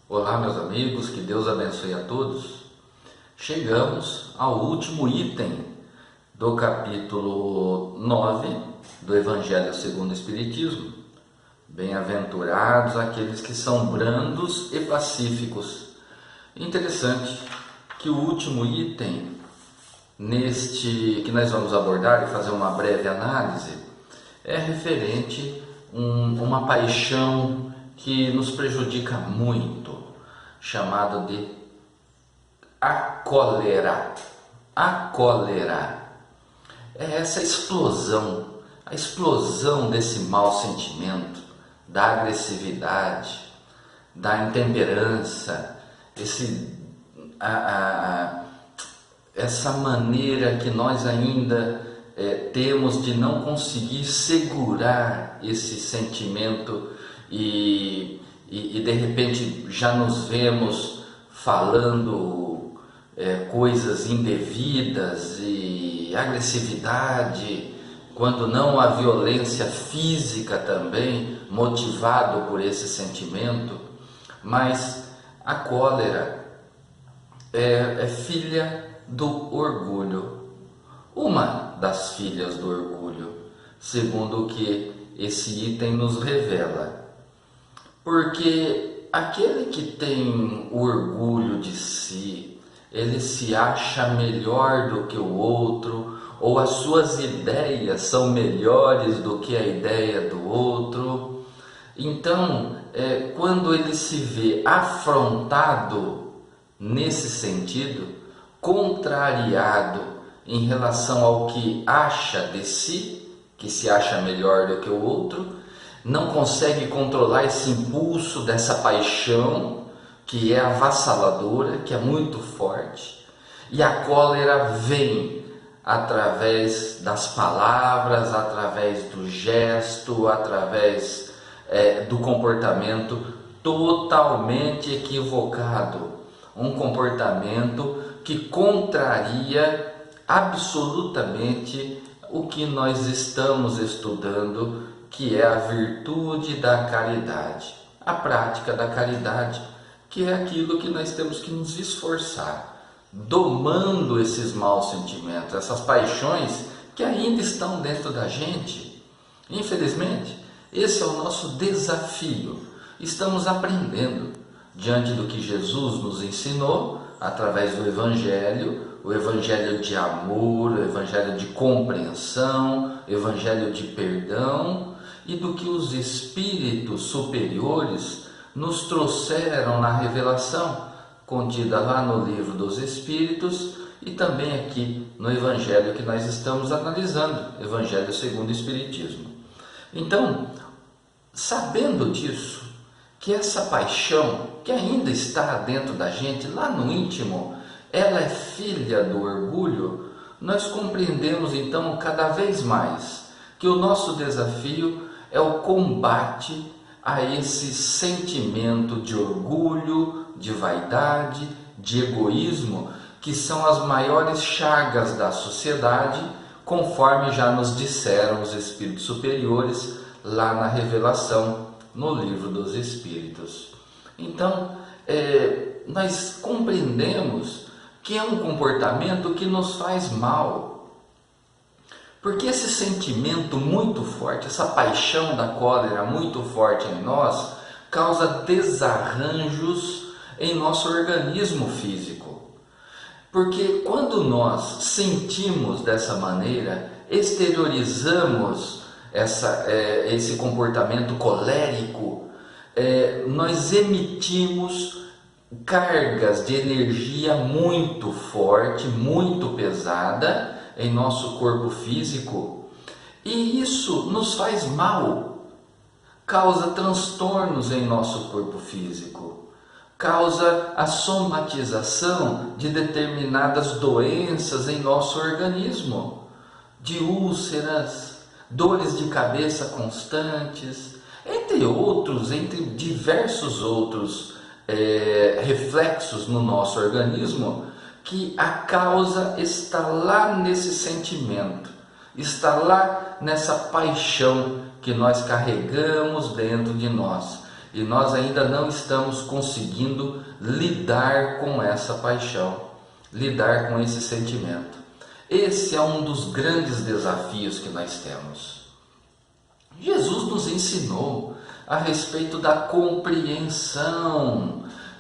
Olá, meus amigos, que Deus abençoe a todos. Chegamos ao último item do capítulo 9 do Evangelho segundo o Espiritismo. Bem-aventurados aqueles que são brandos e pacíficos. Interessante que o último item que nós vamos abordar e fazer uma breve análise é referente a uma paixão que nos prejudica muito, chamado de a cólera. A cólera é essa explosão, a explosão desse mau sentimento, da agressividade, da intemperança, essa maneira que nós ainda temos de não conseguir segurar esse sentimento e de repente já nos vemos falando coisas indevidas e agressividade, quando não a violência física também, motivado por esse sentimento. Mas a cólera é filha do orgulho, uma das filhas do orgulho, segundo o que esse item nos revela. Porque aquele que tem o orgulho de si, ele se acha melhor do que o outro, ou as suas ideias são melhores do que a ideia do outro. Então, quando ele se vê afrontado nesse sentido, contrariado em relação ao que acha de si, que se acha melhor do que o outro, não consegue controlar esse impulso dessa paixão que é avassaladora, que é muito forte, e a cólera vem através das palavras, através do gesto, através do comportamento totalmente equivocado, um comportamento que contraria absolutamente o que nós estamos estudando, que é a virtude da caridade, a prática da caridade, que é aquilo que nós temos que nos esforçar, domando esses maus sentimentos, essas paixões que ainda estão dentro da gente. Infelizmente, esse é o nosso desafio. Estamos aprendendo diante do que Jesus nos ensinou através do Evangelho, o Evangelho de amor, o Evangelho de compreensão, o Evangelho de perdão, e do que os espíritos superiores nos trouxeram na revelação, contida lá no Livro dos Espíritos e também aqui no Evangelho que nós estamos analisando, Evangelho segundo o Espiritismo. Então, sabendo disso, que essa paixão que ainda está dentro da gente, lá no íntimo, ela é filha do orgulho, nós compreendemos então cada vez mais que o nosso desafio é o combate a esse sentimento de orgulho, de vaidade, de egoísmo, que são as maiores chagas da sociedade, conforme já nos disseram os espíritos superiores lá na revelação, no Livro dos Espíritos. Então, nós compreendemos que é um comportamento que nos faz mal, porque esse sentimento muito forte, essa paixão da cólera muito forte em nós, causa desarranjos em nosso organismo físico. Porque quando nós sentimos dessa maneira, exteriorizamos esse comportamento colérico, nós emitimos cargas de energia muito forte, muito pesada em nosso corpo físico, e isso nos faz mal, causa transtornos em nosso corpo físico, causa a somatização de determinadas doenças em nosso organismo, de úlceras, dores de cabeça constantes, entre diversos outros reflexos no nosso organismo, que a causa está lá nesse sentimento, está lá nessa paixão que nós carregamos dentro de nós e nós ainda não estamos conseguindo lidar com essa paixão, lidar com esse sentimento. Esse é um dos grandes desafios que nós temos. Jesus nos ensinou a respeito da compreensão.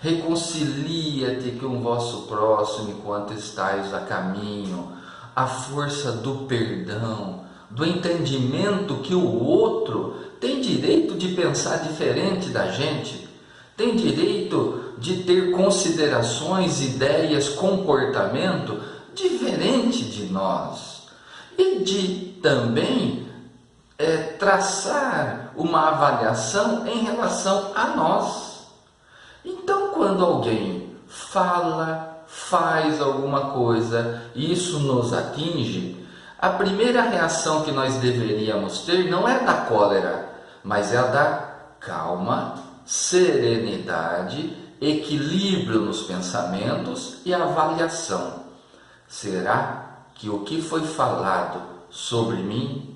Reconcilia-te com o vosso próximo enquanto estais a caminho. A força do perdão, do entendimento que o outro tem direito de pensar diferente da gente, tem direito de ter considerações, ideias, comportamento diferente de nós, e de também traçar uma avaliação em relação a nós. Então, quando alguém fala, faz alguma coisa e isso nos atinge, a primeira reação que nós deveríamos ter não é a da cólera, mas é a da calma, serenidade, equilíbrio nos pensamentos e avaliação. Será que o que foi falado sobre mim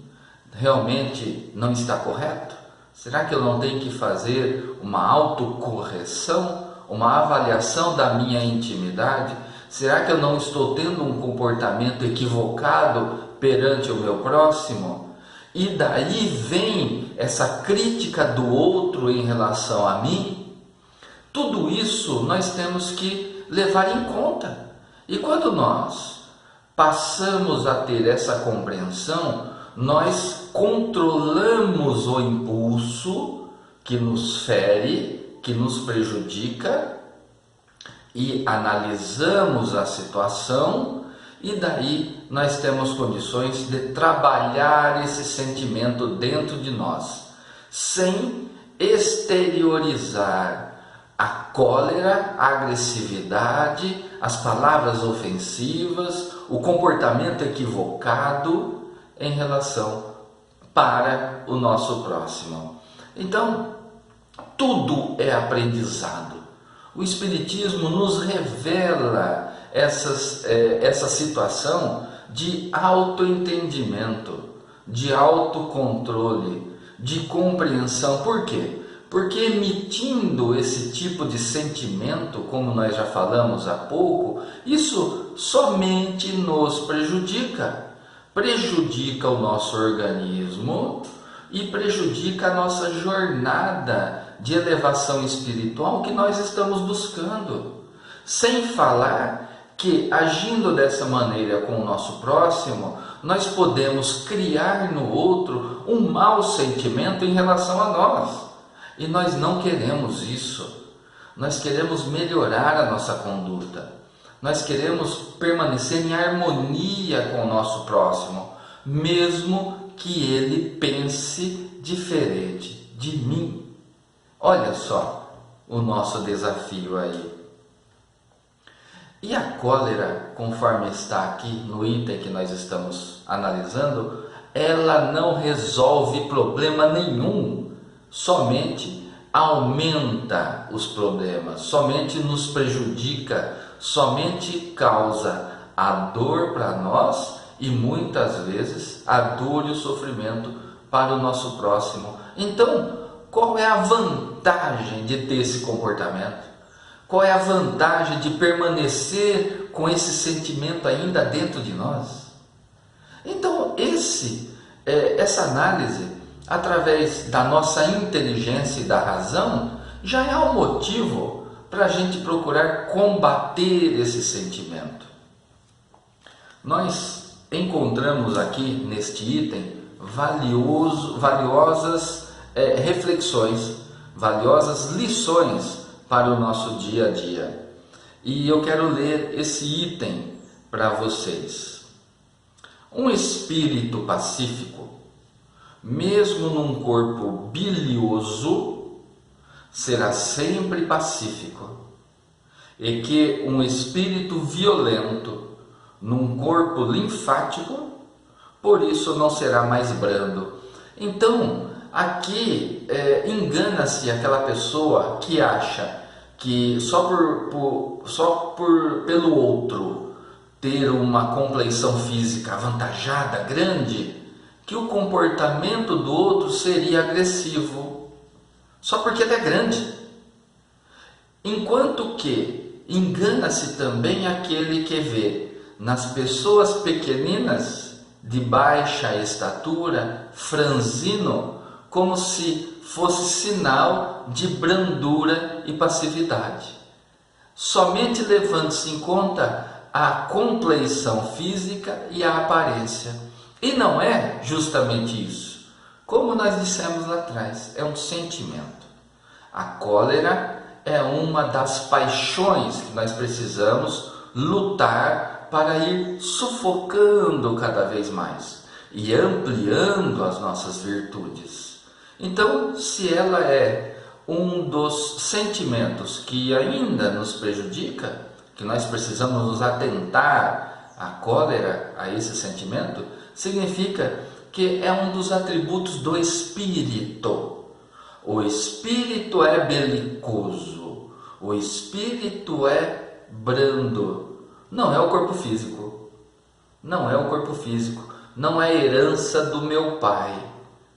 realmente não está correto? Será que eu não tenho que fazer uma autocorreção, uma avaliação da minha intimidade? Será que eu não estou tendo um comportamento equivocado perante o meu próximo? E daí vem essa crítica do outro em relação a mim? Tudo isso nós temos que levar em conta. E quando nós passamos a ter essa compreensão, nós controlamos o impulso que nos fere, que nos prejudica, e analisamos a situação, e daí nós temos condições de trabalhar esse sentimento dentro de nós, sem exteriorizar a cólera, a agressividade, as palavras ofensivas, o comportamento equivocado em relação para o nosso próximo. Então, tudo é aprendizado. O Espiritismo nos revela essa situação de autoentendimento, de autocontrole, de compreensão. Por quê? Porque emitindo esse tipo de sentimento, como nós já falamos há pouco, isso somente nos prejudica. Prejudica o nosso organismo e prejudica a nossa jornada de elevação espiritual que nós estamos buscando. Sem falar que, agindo dessa maneira com o nosso próximo, nós podemos criar no outro um mau sentimento em relação a nós. E nós não queremos isso. Nós queremos melhorar a nossa conduta. Nós queremos permanecer em harmonia com o nosso próximo, mesmo que ele pense diferente de mim. Olha só o nosso desafio aí. E a cólera, conforme está aqui no item que nós estamos analisando, ela não resolve problema nenhum. Somente aumenta os problemas, somente nos prejudica, somente causa a dor para nós e muitas vezes a dor e o sofrimento para o nosso próximo. Então, qual é a vantagem de ter esse comportamento? Qual é a vantagem de permanecer com esse sentimento ainda dentro de nós? Então, essa análise, através da nossa inteligência e da razão, já é um motivo para a gente procurar combater esse sentimento. Nós encontramos aqui neste item valiosas reflexões, valiosas lições para o nosso dia a dia. E eu quero ler esse item para vocês. Um espírito pacífico, mesmo num corpo bilioso, será sempre pacífico, e que um espírito violento, num corpo linfático, por isso não será mais brando. Então, aqui engana-se aquela pessoa que acha que pelo outro ter uma compleição física avantajada, grande, que o comportamento do outro seria agressivo. só porque ela é grande. Enquanto que engana-se também aquele que vê nas pessoas pequeninas, de baixa estatura, franzino, como se fosse sinal de brandura e passividade. Somente levando-se em conta a compleição física e a aparência. E não é justamente isso. Como nós dissemos lá atrás, é um sentimento. A cólera é uma das paixões que nós precisamos lutar para ir sufocando cada vez mais e ampliando as nossas virtudes. Então, se ela é um dos sentimentos que ainda nos prejudica, que nós precisamos nos atentar à cólera, a esse sentimento, significa que é um dos atributos do espírito. O espírito é belicoso, o espírito é brando, não é o corpo físico, não é o corpo físico, não é herança do meu pai,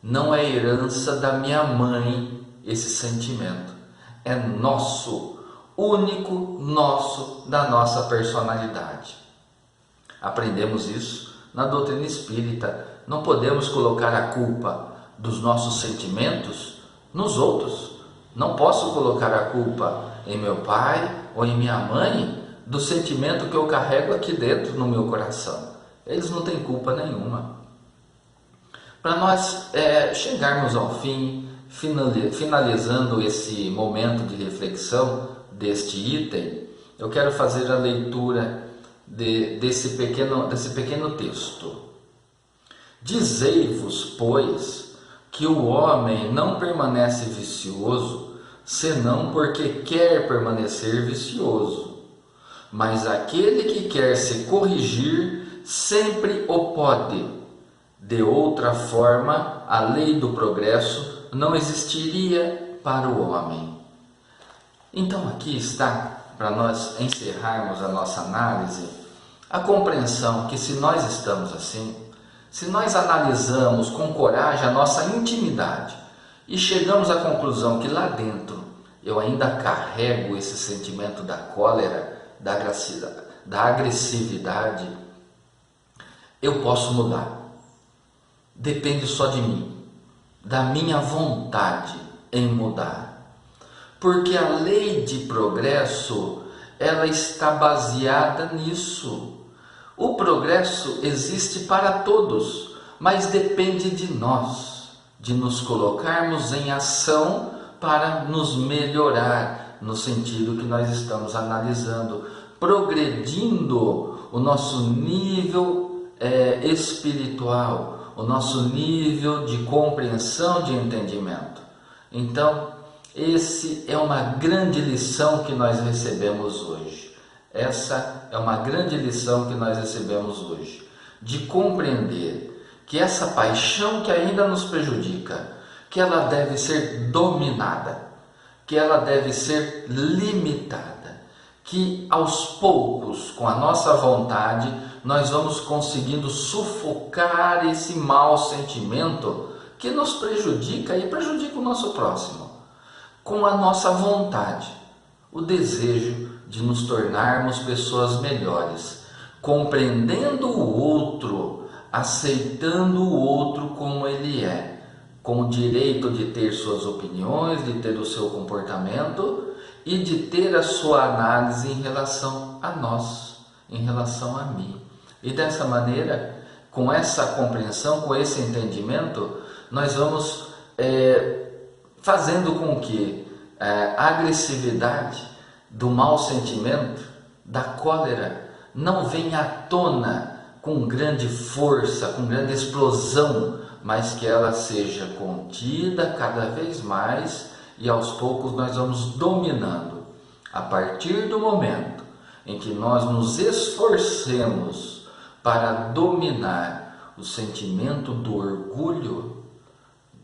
não é herança da minha mãe, esse sentimento é nosso, único nosso, da nossa personalidade. Aprendemos isso na doutrina espírita. Não podemos colocar a culpa dos nossos sentimentos nos outros. Não posso colocar a culpa em meu pai ou em minha mãe do sentimento que eu carrego aqui dentro no meu coração. Eles não têm culpa nenhuma. Para nós chegarmos ao fim, finalizando esse momento de reflexão deste item, eu quero fazer a leitura desse pequeno texto. Dizei-vos, pois, que o homem não permanece vicioso, senão porque quer permanecer vicioso. Mas aquele que quer se corrigir, sempre o pode. De outra forma, a lei do progresso não existiria para o homem. Então aqui está, para nós encerrarmos a nossa análise, a compreensão que se nós estamos assim, se nós analisamos com coragem a nossa intimidade e chegamos à conclusão que lá dentro eu ainda carrego esse sentimento da cólera, da agressividade, eu posso mudar. Depende só de mim, da minha vontade em mudar. Porque a lei de progresso, ela está baseada nisso. O progresso existe para todos, mas depende de nós, de nos colocarmos em ação para nos melhorar, no sentido que nós estamos analisando, progredindo o nosso nível espiritual, o nosso nível de compreensão, de entendimento. Então, esse é uma grande lição que nós recebemos hoje. Essa é uma grande lição que nós recebemos hoje, de compreender que essa paixão que ainda nos prejudica, que ela deve ser dominada, que ela deve ser limitada, que aos poucos, com a nossa vontade, nós vamos conseguindo sufocar esse mau sentimento que nos prejudica e prejudica o nosso próximo, com a nossa vontade, o desejo de nos tornarmos pessoas melhores, compreendendo o outro, aceitando o outro como ele é, com o direito de ter suas opiniões, de ter o seu comportamento e de ter a sua análise em relação a nós, em relação a mim. E dessa maneira, com essa compreensão, com esse entendimento, nós vamos fazendo com que a agressividade do mau sentimento, da cólera, não venha à tona com grande força, com grande explosão, mas que ela seja contida cada vez mais e aos poucos nós vamos dominando. A partir do momento em que nós nos esforcemos para dominar o sentimento do orgulho,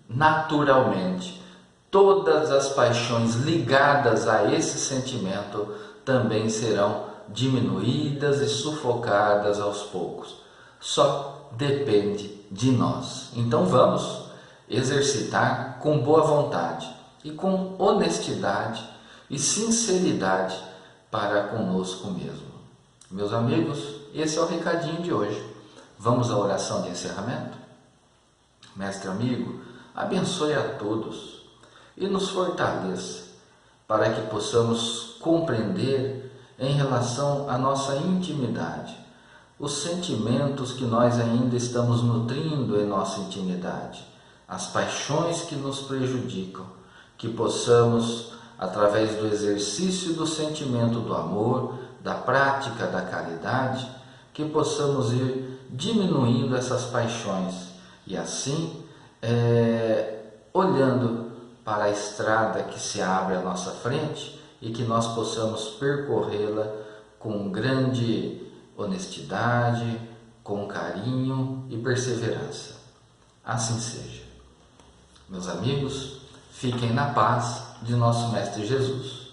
naturalmente, todas as paixões ligadas a esse sentimento também serão diminuídas e sufocadas aos poucos. Só depende de nós. Então vamos exercitar com boa vontade e com honestidade e sinceridade para conosco mesmo. Meus amigos, esse é o recadinho de hoje. Vamos à oração de encerramento? Mestre amigo, abençoe a todos e nos fortaleça para que possamos compreender em relação à nossa intimidade, os sentimentos que nós ainda estamos nutrindo em nossa intimidade, as paixões que nos prejudicam, que possamos, através do exercício do sentimento do amor, da prática da caridade, que possamos ir diminuindo essas paixões e assim, olhando para a estrada que se abre à nossa frente e que nós possamos percorrê-la com grande honestidade, com carinho e perseverança. Assim seja. Meus amigos, fiquem na paz de nosso Mestre Jesus.